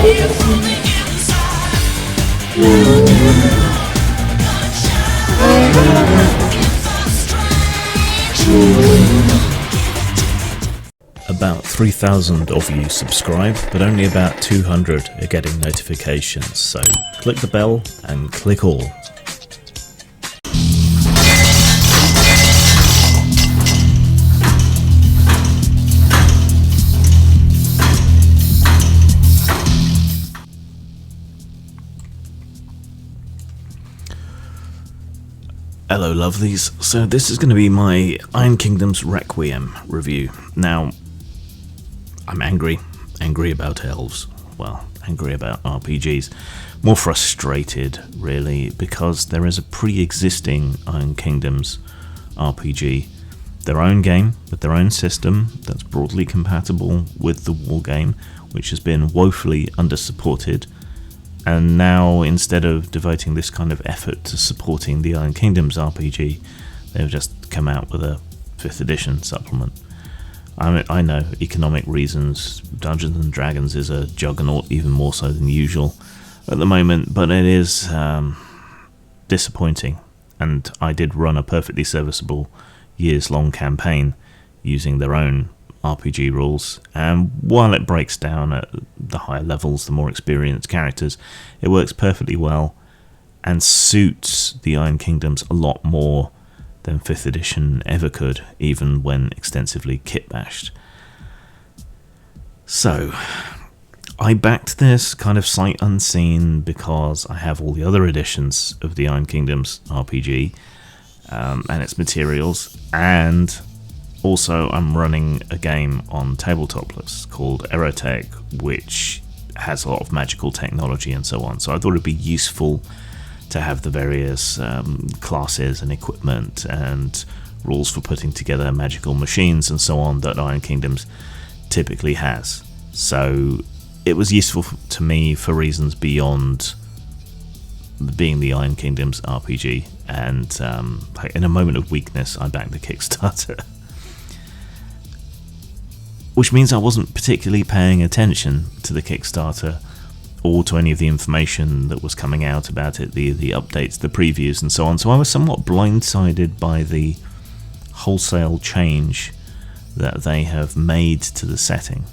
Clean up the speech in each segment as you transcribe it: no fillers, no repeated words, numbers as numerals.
About 3,000 of you subscribe, but only about 200 are getting notifications, so click the bell and click all. Hello lovelies, so this is going to be my Iron Kingdom's Requiem review. Now, I'm angry about elves, well, angry about RPGs, more frustrated really, because there is a pre-existing Iron Kingdom's RPG, their own game, with their own system, that's broadly compatible with the war game, which has been woefully under-supported. And now, instead of devoting this kind of effort to supporting the Iron Kingdom's RPG, they've just come out with a 5th edition supplement. I know, economic reasons, Dungeons and Dragons is a juggernaut, even more so than usual at the moment, but it is disappointing. And I did run a perfectly serviceable years-long campaign using their own RPG rules, and while it breaks down at the higher levels, the more experienced characters, it works perfectly well and suits the Iron Kingdoms a lot more than 5th edition ever could, even when extensively kit-bashed. So, I backed this kind of sight unseen because I have all the other editions of the Iron Kingdoms RPG and its materials, and also, I'm running a game on Tabletop called Erotech, which has a lot of magical technology and so on. So I thought it'd be useful to have the various classes and equipment and rules for putting together magical machines and so on that Iron Kingdoms typically has. So it was useful to me for reasons beyond being the Iron Kingdoms RPG. And in a moment of weakness, I backed the Kickstarter. Which means I wasn't particularly paying attention to the Kickstarter or to any of the information that was coming out about it, the updates, the previews and so on. So I was somewhat blindsided by the wholesale change that they have made to the setting.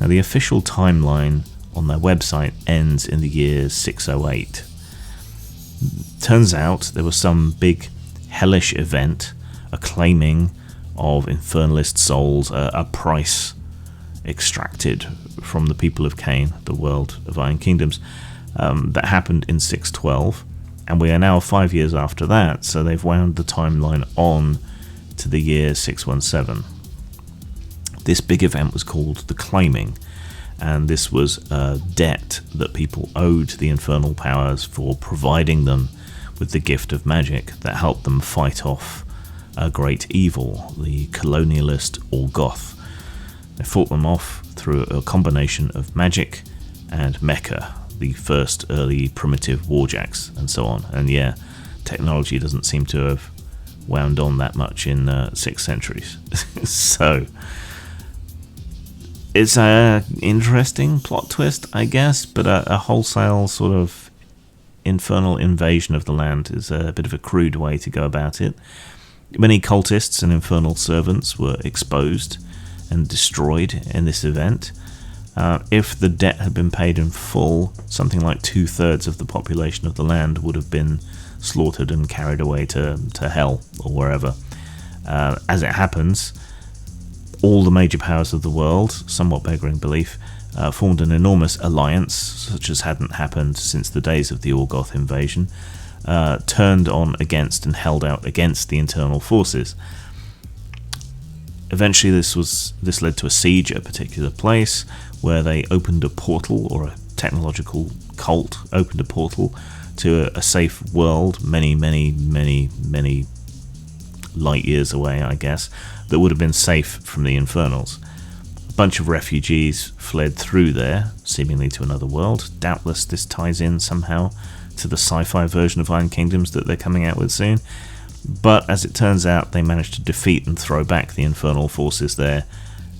Now, the official timeline on their website ends in the year 608. Turns out there was some big hellish event, a claiming of infernalist souls, a price extracted from the people of Cain, the world of Iron Kingdoms, that happened in 612, and we are now 5 years after that, so they've wound the timeline on to the year 617. This big event was called the Claiming, and this was a debt that people owed the infernal powers for providing them with the gift of magic that helped them fight off a great evil, the colonialist Orgoth. They fought them off through a combination of magic and mecha, the first early primitive warjacks and so on. And yeah, technology doesn't seem to have wound on that much in 6 centuries. So it's an interesting plot twist, I guess, but a wholesale sort of infernal invasion of the land is a bit of a crude way to go about it. Many cultists and infernal servants were exposed and destroyed in this event. If the debt had been paid in full, something like 2/3 of the population of the land would have been slaughtered and carried away to hell or wherever. As it happens, all the major powers of the world, somewhat beggaring belief, formed an enormous alliance, such as hadn't happened since the days of the Orgoth invasion, turned on against and held out against the internal forces. Eventually this led to a siege at a particular place where they opened a portal, or a technological cult opened a portal to a safe world many light years away, I guess, that would have been safe from the infernals. A bunch of refugees fled through there, seemingly to another world. Doubtless this ties in somehow to the sci-fi version of Iron Kingdoms that they're coming out with soon. But as it turns out, they managed to defeat and throw back the infernal forces there,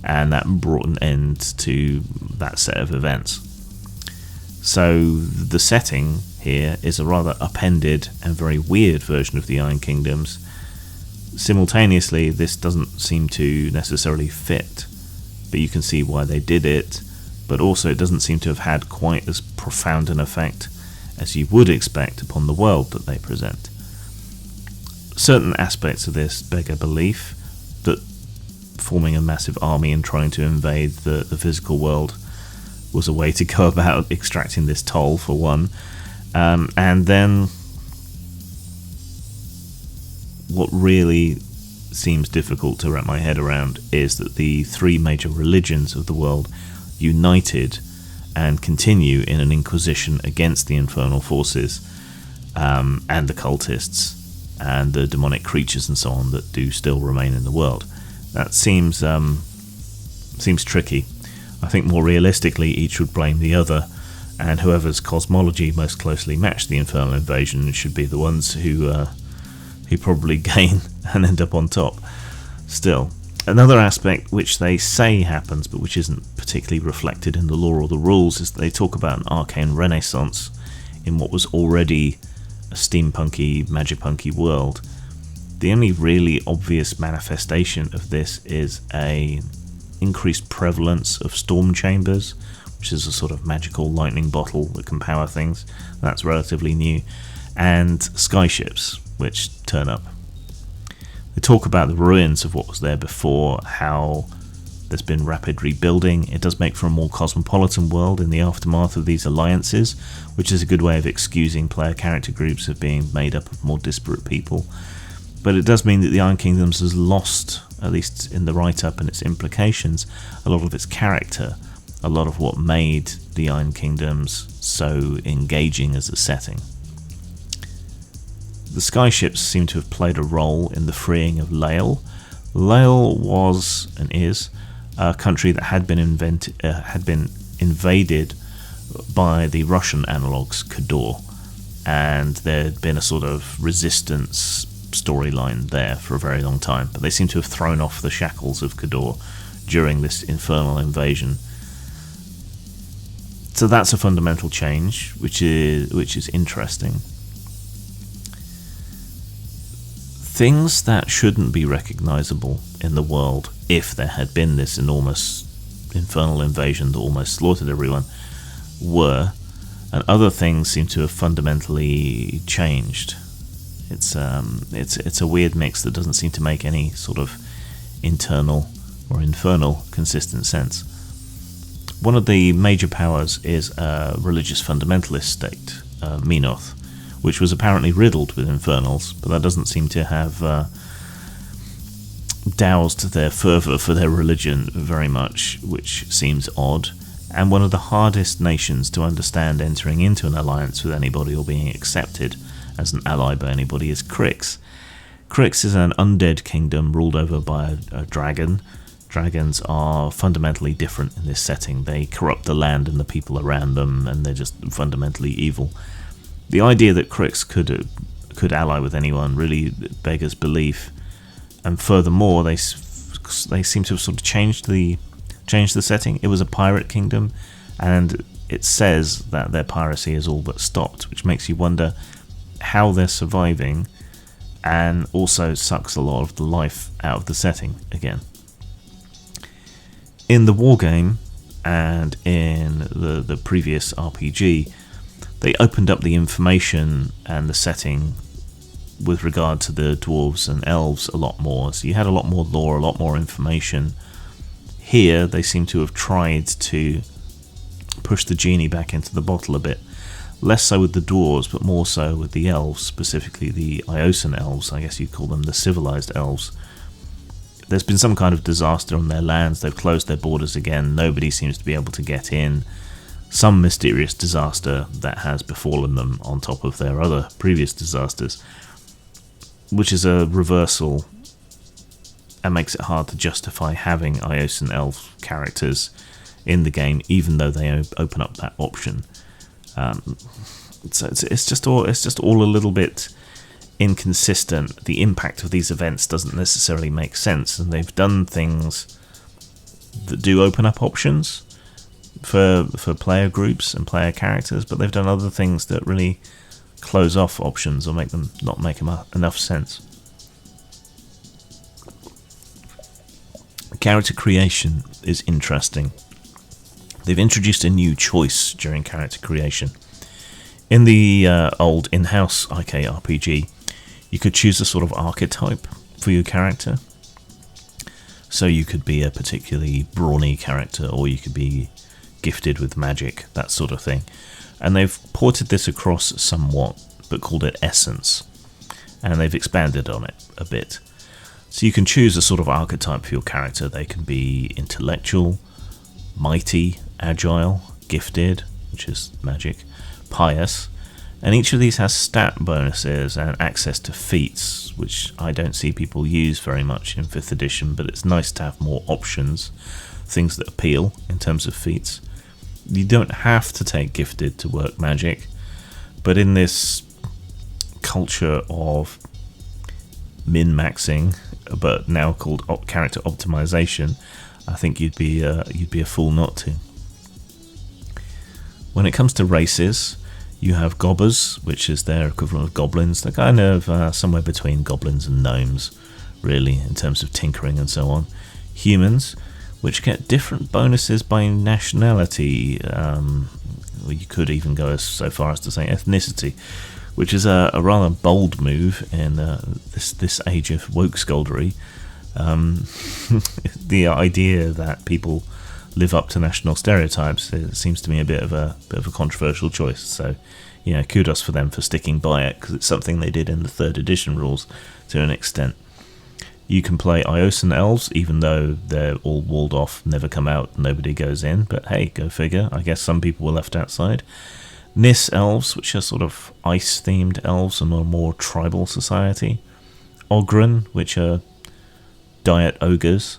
and that brought an end to that set of events. So the setting here is a rather upended and very weird version of the Iron Kingdoms. Simultaneously, this doesn't seem to necessarily fit, but you can see why they did it, but also it doesn't seem to have had quite as profound an effect as you would expect upon the world that they present. Certain aspects of this beg a belief that forming a massive army and trying to invade the physical world was a way to go about extracting this toll, for one. And then what really seems difficult to wrap my head around is that the three major religions of the world united and continue in an inquisition against the infernal forces and the cultists and the demonic creatures and so on that do still remain in the world. That seems tricky. I think more realistically each would blame the other, and whoever's cosmology most closely matched the infernal invasion should be the ones who probably gain and end up on top. Still, another aspect which they say happens but which isn't particularly reflected in the lore or the rules is that they talk about an arcane renaissance in what was already a steampunky, magipunky world. The only really obvious manifestation of this is a increased prevalence of storm chambers, which is a sort of magical lightning bottle that can power things. That's relatively new. And skyships, which turn up. They talk about the ruins of what was there before, how there's been rapid rebuilding. It does make for a more cosmopolitan world in the aftermath of these alliances, which is a good way of excusing player character groups of being made up of more disparate people. But it does mean that the Iron Kingdoms has lost, at least in the write-up and its implications, a lot of its character, a lot of what made the Iron Kingdoms so engaging as a setting. The skyships seem to have played a role in the freeing of Lale. Lale was, and is, a country that had been invaded by the Russian analogues Khador, and there had been a sort of resistance storyline there for a very long time, but they seem to have thrown off the shackles of Khador during this infernal invasion. So that's a fundamental change, which is interesting. Things that shouldn't be recognizable in the world if there had been this enormous infernal invasion that almost slaughtered everyone were, and other things seem to have fundamentally changed. It's a weird mix that doesn't seem to make any sort of internal or infernal consistent sense. One of the major powers is a religious fundamentalist state, Menoth, which was apparently riddled with infernals, but that doesn't seem to have doused their fervour for their religion very much, which seems odd. And one of the hardest nations to understand entering into an alliance with anybody or being accepted as an ally by anybody is Kryx. Kryx is an undead kingdom ruled over by a dragon. Dragons are fundamentally different in this setting. They corrupt the land and the people around them, and they're just fundamentally evil. The idea that Kryx could ally with anyone really beggars belief, and furthermore, they seem to have sort of changed the setting. It was a pirate kingdom, and it says that their piracy is all but stopped, which makes you wonder how they're surviving, and also sucks a lot of the life out of the setting again. In the wargame and in the previous RPG, they opened up the information and the setting with regard to the dwarves and elves a lot more. So you had a lot more lore, a lot more information. Here, they seem to have tried to push the genie back into the bottle a bit. Less so with the dwarves, but more so with the elves, specifically the Iosan elves. I guess you'd call them the civilized elves. There's been some kind of disaster on their lands. They've closed their borders again. Nobody seems to be able to get in. Some mysterious disaster that has befallen them on top of their other previous disasters, which is a reversal and makes it hard to justify having Iosan elf characters in the game, even though they open up that option. So it's just all a little bit inconsistent. The impact of these events doesn't necessarily make sense, and they've done things that do open up options, for player groups and player characters, but they've done other things that really close off options or make them not make enough sense. Character creation is interesting. They've introduced a new choice during character creation. In the old in-house IKRPG, you could choose a sort of archetype for your character. So you could be a particularly brawny character, or you could be gifted with magic, that sort of thing. And they've ported this across somewhat, but called it Essence. And they've expanded on it a bit. So you can choose a sort of archetype for your character. They can be intellectual, mighty, agile, gifted, which is magic, pious. And each of these has stat bonuses and access to feats, which I don't see people use very much in 5th edition, but it's nice to have more options, things that appeal in terms of feats. You don't have to take gifted to work magic, but in this culture of min-maxing, but now called character optimization, I think you'd be a fool not to. When it comes to races, you have gobbers, which is their equivalent of goblins. They're kind of somewhere between goblins and gnomes, really, in terms of tinkering and so on. Humans, which get different bonuses by nationality. You could even go so far as to say ethnicity, which is a rather bold move in this age of woke scoldery. The idea that people live up to national stereotypes, it seems to me a bit of a controversial choice. So, kudos for them for sticking by it, because it's something they did in the 3rd edition rules to an extent. You can play Iosan elves, even though they're all walled off, never come out, nobody goes in. But hey, go figure. I guess some people were left outside. Nis elves, which are sort of ice-themed elves and a more tribal society. Ogren, which are diet ogres.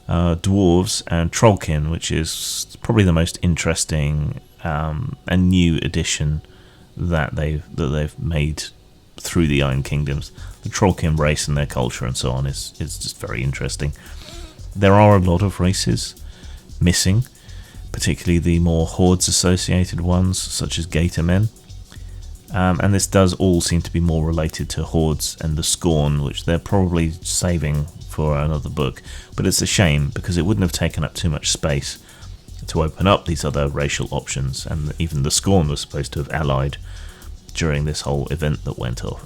Dwarves, and Trollkin, which is probably the most interesting and new addition that they've made through the Iron Kingdoms. The Trollkin race and their culture and so on is just very interesting. There are a lot of races missing, particularly the more hordes associated ones, such as Gator Men. And this does all seem to be more related to hordes and the Scorn, which they're probably saving for another book. But it's a shame, because it wouldn't have taken up too much space to open up these other racial options, and even the Scorn was supposed to have allied during this whole event that went off.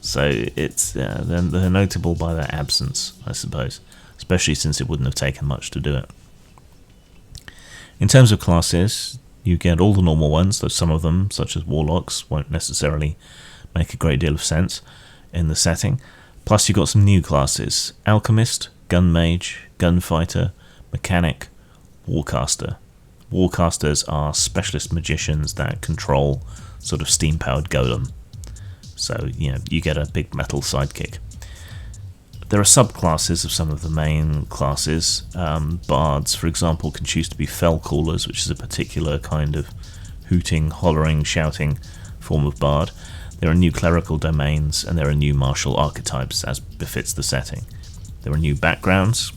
So it's they're notable by their absence, I suppose, especially since it wouldn't have taken much to do it. In terms of classes, you get all the normal ones, though some of them, such as warlocks, won't necessarily make a great deal of sense in the setting. Plus you've got some new classes: alchemist, gun mage, gunfighter, mechanic, warcaster. Warcasters are specialist magicians that control sort of steam-powered golem. So, you get a big metal sidekick. There are subclasses of some of the main classes. Bards, for example, can choose to be fell callers, which is a particular kind of hooting, hollering, shouting form of bard. There are new clerical domains, and there are new martial archetypes, as befits the setting. There are new backgrounds,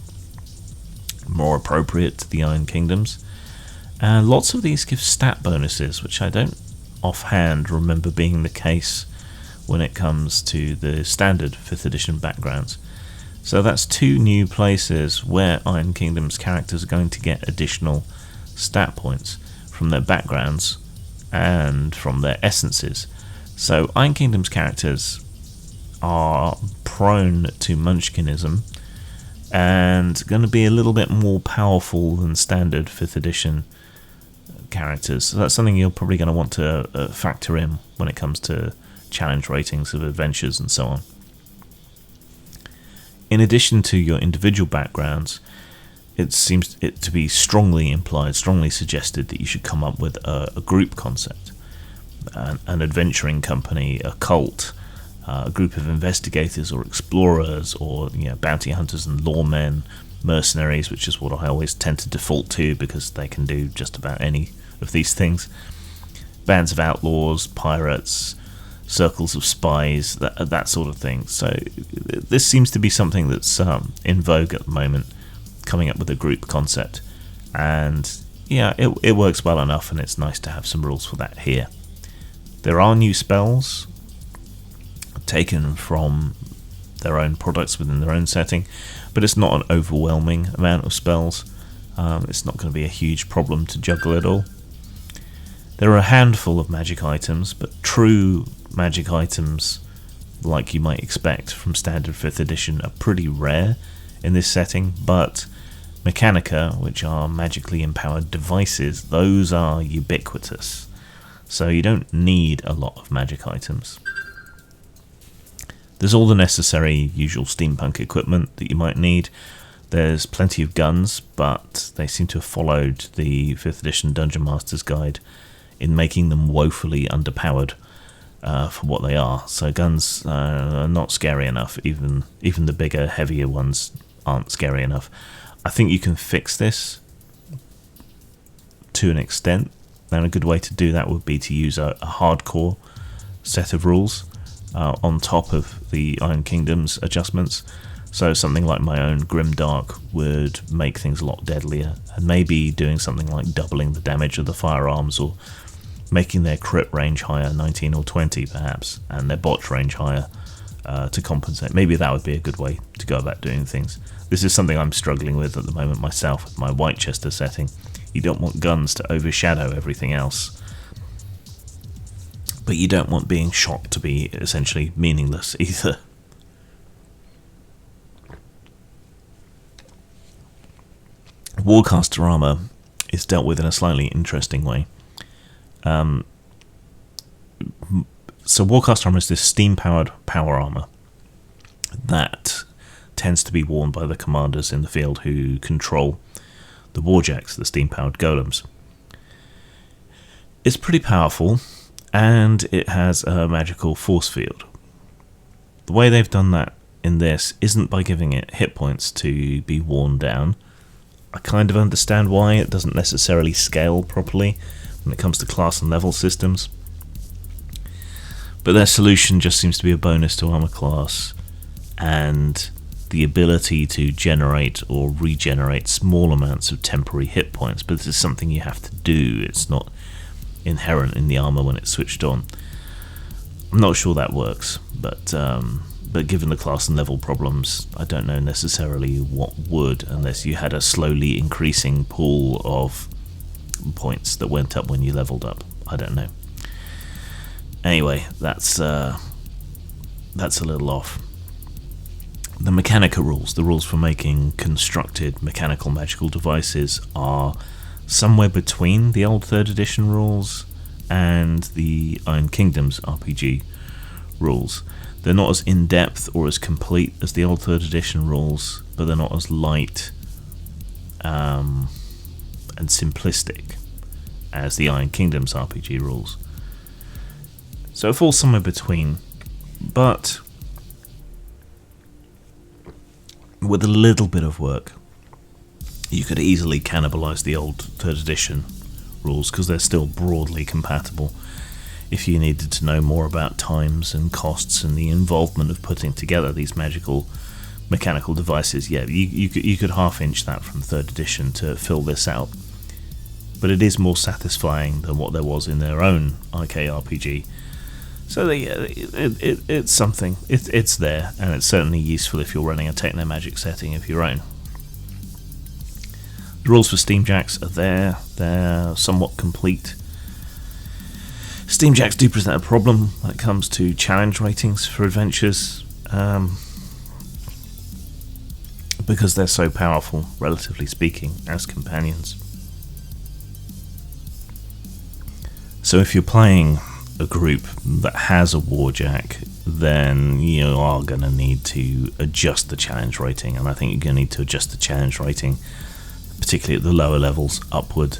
more appropriate to the Iron Kingdoms. And lots of these give stat bonuses, which I don't offhand remember being the case when it comes to the standard 5th edition backgrounds. So that's 2 new places where Iron Kingdom's characters are going to get additional stat points from their backgrounds and from their essences. So Iron Kingdom's characters are prone to munchkinism and going to be a little bit more powerful than standard 5th edition characters. So that's something you're probably going to want to factor in when it comes to challenge ratings of adventures and so on. In addition to your individual backgrounds, it seems to be strongly implied, strongly suggested that you should come up with a group concept. An adventuring company, a cult, a group of investigators or explorers, or bounty hunters and lawmen, mercenaries, which is what I always tend to default to because they can do just about any of these things. Bands of outlaws, pirates, circles of spies, that sort of thing. So this seems to be something that's in vogue at the moment, coming up with a group concept. And yeah, it works well enough, and it's nice to have some rules for that here. There are new spells taken from their own products within their own setting, but it's not an overwhelming amount of spells. It's not going to be a huge problem to juggle it all. There are a handful of magic items, but true magic items, like you might expect from standard 5th edition, are pretty rare in this setting, but Mechanica, which are magically empowered devices, those are ubiquitous. So you don't need a lot of magic items. There's all the necessary usual steampunk equipment that you might need. There's plenty of guns, but they seem to have followed the 5th edition Dungeon Master's Guide in making them woefully underpowered for what they are. So guns are not scary enough. Even the bigger, heavier ones aren't scary enough. I think you can fix this to an extent, and a good way to do that would be to use a hardcore set of rules on top of the Iron Kingdom's adjustments. So something like my own Grimdark would make things a lot deadlier, and maybe doing something like doubling the damage of the firearms, or making their crit range higher, 19 or 20 perhaps, and their botch range higher to compensate. Maybe that would be a good way to go about doing things. This is something I'm struggling with at the moment myself with my Whitechester setting. You don't want guns to overshadow everything else, but you don't want being shot to be essentially meaningless either. Warcaster armor is dealt with in a slightly interesting way. So Warcaster armor is this steam-powered power armor that tends to be worn by the commanders in the field who control the warjacks, the steam-powered golems. It's pretty powerful, and it has a magical force field. The way they've done that in this isn't by giving it hit points to be worn down. I kind of understand why. It doesn't necessarily scale properly when it comes to class and level systems, but their solution just seems to be a bonus to armor class and the ability to generate or regenerate small amounts of temporary hit points. But this is something you have to do. It's not inherent in the armor when it's switched on. I'm not sure that works, but given the class and level problems, I don't know necessarily what would, unless you had a slowly increasing pool of points that went up when you leveled up. I don't know. Anyway, that's a little off. The Mechanica rules, the rules for making constructed mechanical magical devices, are somewhere between the old 3rd edition rules and the Iron Kingdom's RPG rules. They're not as in-depth or as complete as the old 3rd edition rules, but they're not as light and simplistic as the Iron Kingdom's RPG rules. So it falls somewhere between, but with a little bit of work, you could easily cannibalize the old 3rd edition rules, because they're still broadly compatible. If you needed to know more about times and costs and the involvement of putting together these magical mechanical devices, yeah, you could half-inch that from 3rd edition to fill this out. But it is more satisfying than what there was in their own IKRPG. So it's something. It's there, and it's certainly useful if you're running a techno magic setting of your own. The rules for Steamjacks are there. They're somewhat complete. Steamjacks do present a problem when it comes to challenge ratings for adventures, because they're so powerful, relatively speaking, as companions. So if you're playing a group that has a warjack, then you are going to need to adjust the challenge rating, and I think you're going to need to adjust the challenge rating, particularly at the lower levels, upward,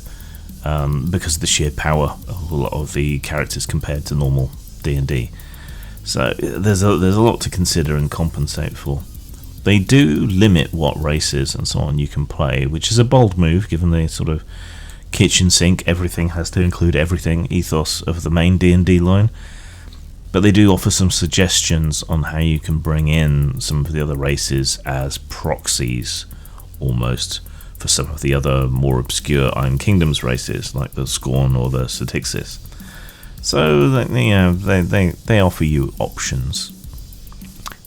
because of the sheer power of a lot of the characters compared to normal D&D. So there's a lot to consider and compensate for. They do limit what races and so on you can play, which is a bold move given the sort of kitchen sink, everything has to include everything ethos of the main D&D line. But they do offer some suggestions on how you can bring in some of the other races as proxies, almost, for some of the other more obscure Iron Kingdoms races, like the Scorn or the Satixis. So they offer you options.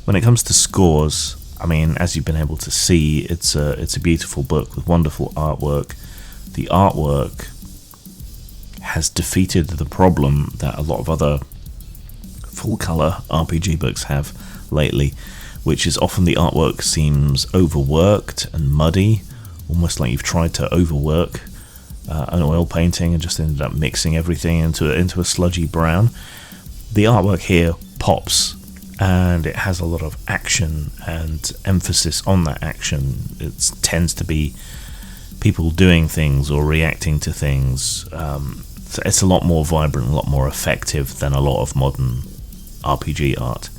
When it comes to scores, I mean, as you've been able to see, it's a beautiful book with wonderful artwork. The artwork has defeated the problem that a lot of other full-colour RPG books have lately, which is often the artwork seems overworked and muddy, almost like you've tried to overwork an oil painting and just ended up mixing everything into a sludgy brown. The artwork here pops, and it has a lot of action and emphasis on that action. It tends to be people doing things or reacting to things. So it's a lot more vibrant, a lot more effective than a lot of modern RPG art.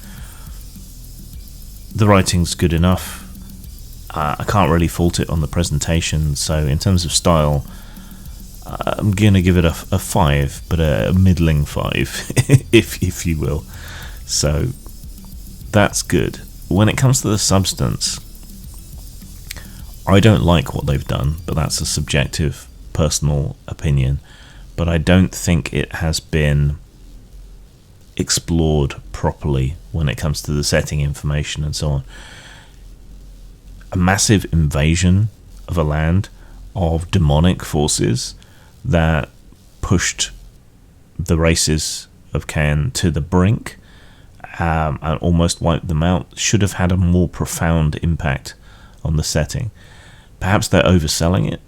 The writing's good enough. I can't really fault it on the presentation, so in terms of style, I'm going to give it a 5, but a middling 5, if you will. So that's good. When it comes to the substance, I don't like what they've done, but that's a subjective, personal opinion. But I don't think it has been explored properly when it comes to the setting information and so on. A massive invasion of a land of demonic forces that pushed the races of Caen to the brink and almost wiped them out should have had a more profound impact on the setting. Perhaps they're overselling it,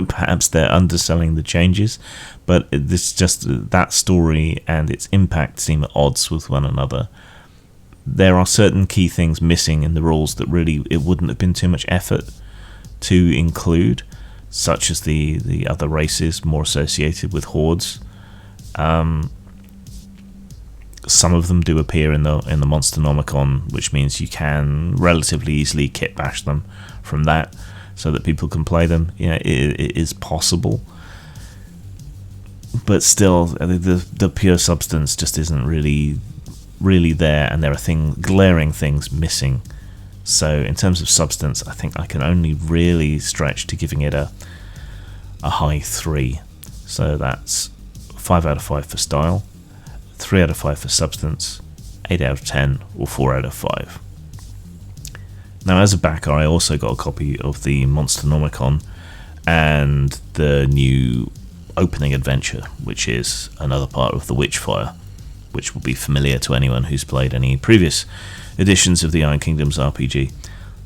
perhaps they're underselling the changes, but this just that story and its impact seem at odds with one another. There are certain key things missing in the rules that really it wouldn't have been too much effort to include, such as the other races more associated with hordes. Some of them do appear in the Monsternomicon, which means you can relatively easily kit bash them from that, so that people can play them. It is possible, but still, the pure substance just isn't really there, and there are glaring things missing. So in terms of substance, I think I can only really stretch to giving it a high 3. So that's 5 out of 5 for style, 3 out of 5 for substance, 8 out of 10, or 4 out of 5. Now, as a backer, I also got a copy of the Monsternomicon and the new opening adventure, which is another part of the Witchfire, which will be familiar to anyone who's played any previous editions of the Iron Kingdoms RPG.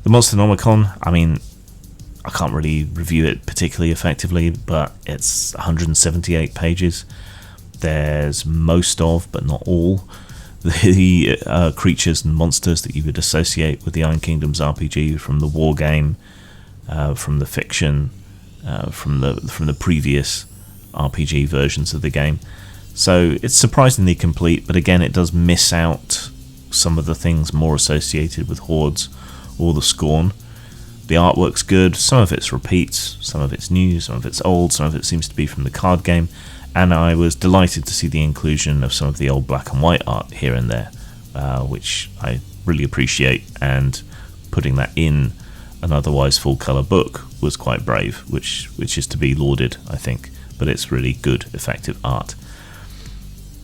The Monsternomicon, I mean, I can't really review it particularly effectively, but it's 178 pages. There's most of, but not all, the creatures and monsters that you would associate with the Iron Kingdoms RPG from the war game, from the fiction, from the previous RPG versions of the game. So it's surprisingly complete, but again, it does miss out some of the things more associated with hordes or the Scorn. The artwork's good, some of it's repeats, some of it's new, some of it's old, some of it seems to be from the card game, and I was delighted to see the inclusion of some of the old black and white art here and there, which I really appreciate, and putting that in an otherwise full colour book was quite brave, which is to be lauded, I think, but it's really good, effective art.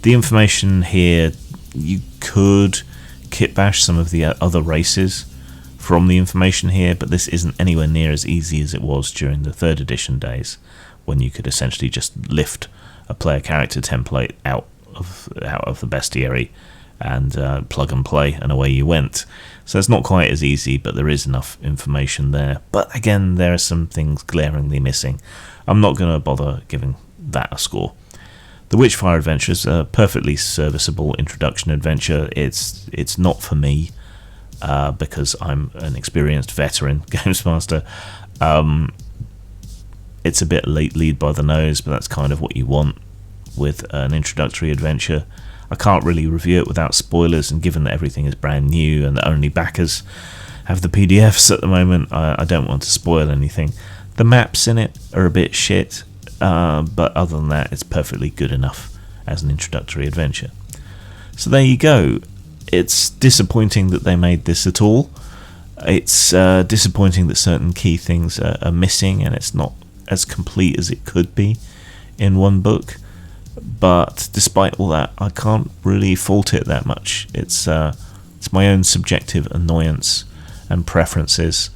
The information here, you could kit bash some of the other races from the information here, but this isn't anywhere near as easy as it was during the 3rd edition days, when you could essentially just lift a player character template out of the bestiary and plug and play, and away you went. So it's not quite as easy, but there is enough information there. But again, there are some things glaringly missing. I'm not going to bother giving that a score. The Witchfire Adventure is a perfectly serviceable introduction adventure. It's not for me, because I'm an experienced veteran games master. It's a bit late lead by the nose, but that's kind of what you want with an introductory adventure. I can't really review it without spoilers, and given that everything is brand new and that only backers have the PDFs at the moment, I don't want to spoil anything. The maps in it are a bit shit, but other than that, it's perfectly good enough as an introductory adventure. So there you go. It's disappointing that they made this at all. It's disappointing that certain key things are missing, and it's not as complete as it could be in one book. But despite all that, I can't really fault it that much. It's my own subjective annoyance and preferences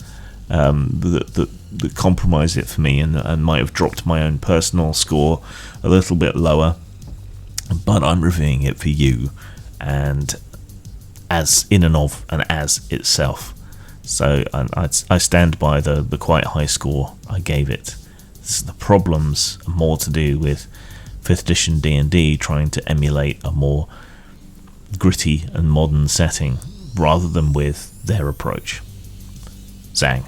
that compromise it for me, and might have dropped my own personal score a little bit lower. But I'm reviewing it for you, and as in and of and as itself. So I stand by the quite high score I gave it. The problems are more to do with 5th edition D&D trying to emulate a more gritty and modern setting rather than with their approach. Zang.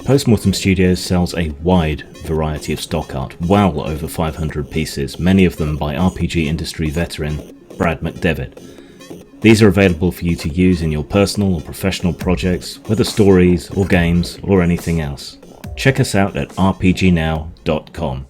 Postmortem Studios sells a wide variety of stock art, well over 500 pieces, many of them by RPG industry veteran Brad McDevitt. These are available for you to use in your personal or professional projects, whether stories or games or anything else. Check us out at rpgnow.com.